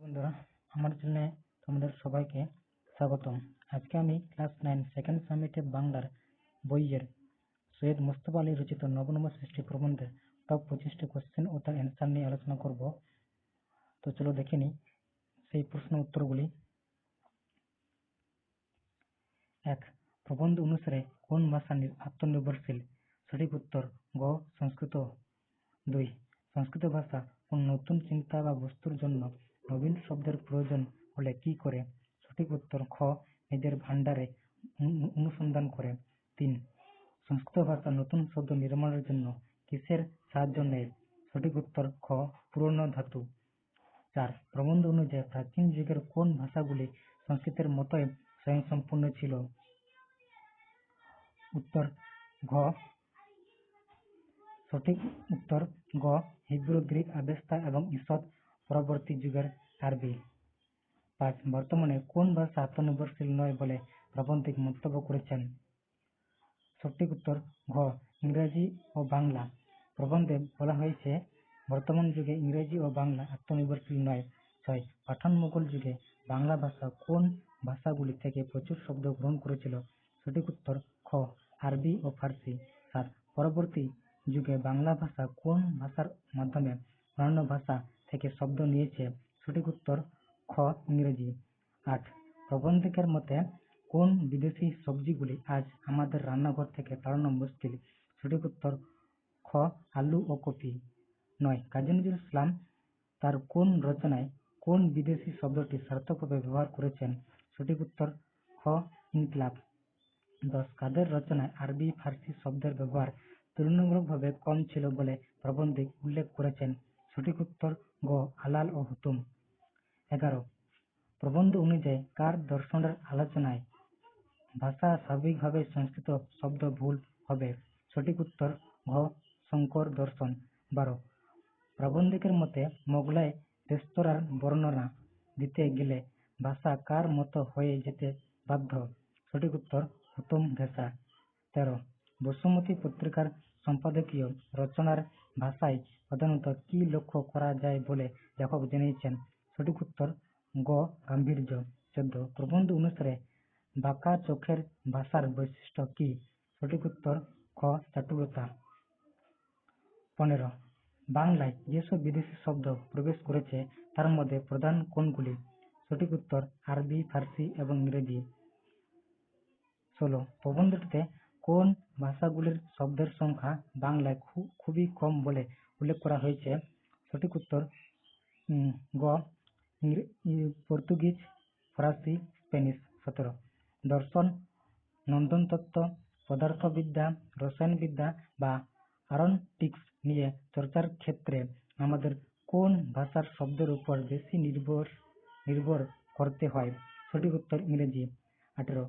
বন্ধুরা, আমার চ্যানেলে তোমাদের সবাইকে স্বাগতম। আজকে আমি ক্লাস 9 সেকেন্ড সামিটে বাংলার বইয়ের সৈয়দ মুস্তফা আলী রচিত নবনব সৃষ্টি প্রবন্ধের টপ 25টি কোশ্চেন ও তার অ্যান্সার নিয়ে আলোচনা করব। তো চলো দেখে নিই সেই প্রশ্ন উত্তরগুলি। 1. প্রবন্ধ অনুসারে কোন ভাষা আত্মনির্ভরশীল? সঠিক উত্তর গ. সংস্কৃত। 2. সংস্কৃত ভাষা কোন নতুন চিন্তা বা বস্তুর জন্য নবীন শব্দের প্রয়োজন হলে কি করে? সঠিক উত্তর খ. নিজের ভান্ডারে অনুসন্ধান করে। 3. সংস্কৃত ভাষা নতুন শব্দ নির্মাণের জন্য কিসের সাহায্য নেয়? সঠিক উত্তর খ. পুরনো ধাতু। 4. প্রবন্ধ অনুযায়ী প্রাচীন যুগের কোন ভাষাগুলি সংস্কৃতের মতোই স্বয়ংসম্পূর্ণ ছিল? উত্তর ঘ. সঠিক উত্তর গ. হিব্রু, গ্রিক, আবেস্তা এবং ঈষৎ পরবর্তী যুগের আরবি। 5. বর্তমানে কোন ভাষা আত্মনির্ভরশীল নয় বলে প্রাবন্ধিক মন্তব্য করেছেন? সঠিক উত্তর ঘ. ইংরেজি ও বাংলা। প্রবন্ধে বলা হয়েছে বর্তমান যুগে ইংরেজি ও বাংলা আত্মনির্ভরশীল নয়। 6. পাঠান মুঘল যুগে বাংলা ভাষা কোন ভাষাগুলি থেকে প্রচুর শব্দ গ্রহণ করেছিল? সঠিক উত্তর খ. আরবি ও ফার্সি। 7. পরবর্তী যুগে বাংলা ভাষা কোন ভাষার মাধ্যমে অন্যান্য ভাষা থেকে শব্দ নিয়েছে? সঠিক উত্তর খ. ইংরেজি। 8. প্রবন্ধকের মতে কোন বিদেশি সবজিগুলি আজ আমাদের রান্নাঘর থেকে তাড়ানো মুশকিল? সঠিক উত্তর খ. আলু ও কপি। 9. কাজী নজরুল ইসলাম তার কোন রচনায় কোন বিদেশি শব্দটি সার্থকভাবে ব্যবহার করেছেন? সঠিক উত্তর খ. ইনকিলাব। 10. কাদের রচনায় আরবি ফার্সি শব্দের ব্যবহার তুলনামূলকভাবে কম ছিল বলে প্রবন্ধিক উল্লেখ করেছেন? সঠিক উত্তর গ. আলাল ও হুতুম। 11. প্রবন্ধ অনুযায়ী কার দর্শনের আলোচনায় ভাষা স্বাভাবিকভাবে সংস্কৃত শব্দ ভুল হবে? সঠিক উত্তর ঘ. শঙ্কর দর্শন। 12. প্রাবন্ধিকের মতে মোগলাই রেস্তোরাঁর বর্ণনা দিতে গেলে ভাষা কার মতো হয়ে যেতে বাধ্য? সঠিক উত্তর হুতুম ঘেঁষা। 13. বসুমতী পত্রিকার সম্পাদকীয় রচনার ভাষায় প্রধানত কি লক্ষ্য করা যায় বলে লেখক জানিয়েছেন? সঠিক উত্তর গ. গাম্ভীর্য। 14. প্রবন্ধ অনুসারে বাঁকা চোখের ভাষার বৈশিষ্ট্য কি? সঠিক উত্তর খ. চাটুলতা। 15. বাংলায় যেসব বিদেশি শব্দ প্রবেশ করেছে তার মধ্যে প্রধান কোনগুলি? সঠিক উত্তর আরবি, ফার্সি এবং ইংরেজি। 16. প্রবন্ধটিতে কোন ভাষাগুলির শব্দের সংখ্যা বাংলায় খুবই কম বলে উল্লেখ করা হয়েছে? সঠিক উত্তর গ. পর্তুগিজ, ফরাসি, স্প্যানিশ। 17. দর্শন, নন্দনতত্ত্ব, পদার্থবিদ্যা, রসায়নবিদ্যা বা অরনটিক্স নিয়ে চর্চার ক্ষেত্রে আমাদের কোন ভাষার শব্দের উপর বেশি নির্ভর করতে হয়? সঠিক উত্তর ইংরেজি। 18.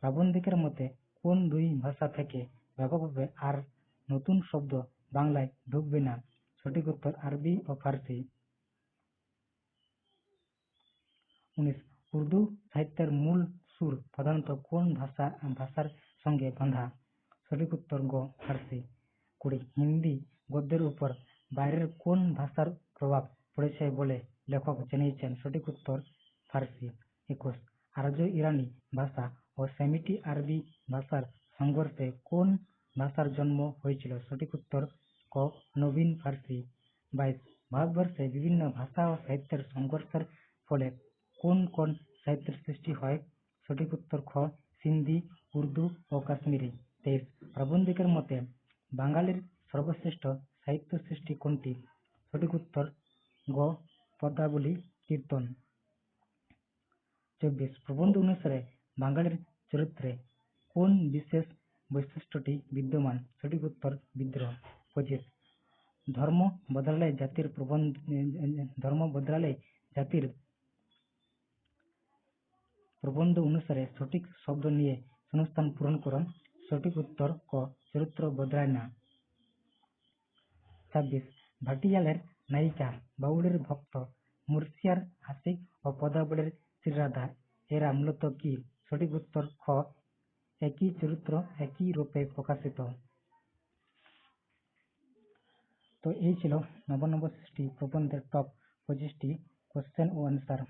প্রাবন্ধিকের মতে কোন দুই ভাষা থেকে ব্যাপকভাবে আর নতুন শব্দ বাংলায় ঢুকবে না? সঠিক উত্তর আরবি ও ফার্সি। 19. উর্দু সাহিত্যের মূল সুর প্রধানত কোন ভাষার সঙ্গে বাঁধা? সঠিক উত্তর গ. ফার্সি। 20. হিন্দি গদ্যের উপর বাইরের কোন ভাষার প্রভাব পড়েছে বলে লেখক জানিয়েছেন? সঠিক উত্তর ফার্সি। 21. আর্য ইরানি ভাষা ও সেমিটি আরবি ভাষার সংঘর্ষে কোন ভাষার জন্ম হয়েছিল? সঠিক উত্তর ক. নবীন ফার্সি। 22. ভারতবর্ষে বিভিন্ন ভাষা ও সাহিত্যের সংঘর্ষের ফলে কোন কোন সাহিত্যের সৃষ্টি হয়? সঠিক উত্তর খ. সিন্ধি, উর্দু ও কাশ্মীরি। 23. প্রবন্ধিকের মতে বাঙালির সর্বশ্রেষ্ঠ সাহিত্য সৃষ্টি কোনটি? সঠিক উত্তর গ. পদ্যাবলী, কীর্তন। 24. প্রবন্ধ অনুসারে বাঙালির চরিত্রে কোন বিশেষ বৈশিষ্ট্যটি বিদ্যমান? সঠিক উত্তর বিদ্রোহ। 25. ধর্ম বদলালে জাতির প্রবন্ধ অনুসারে সঠিক শব্দ নিয়ে শূন্যস্থান পূরণ করুন। সঠিক উত্তর ক. চরিত্র বদলায় না। 26. ভাটিয়ালের নায়িকা, বাউলের ভক্ত, মুর্শিয়ার আশিক ও পদাবলীর শ্রীরাধা এরা মূলত কি? সঠিক উত্তর খ. একই চরিত্র একই রূপে প্রকাশিত। তো এই ছিল নবনব সৃষ্টি প্রবন্ধের টপ 25টি কোশ্চেন ও আনসার।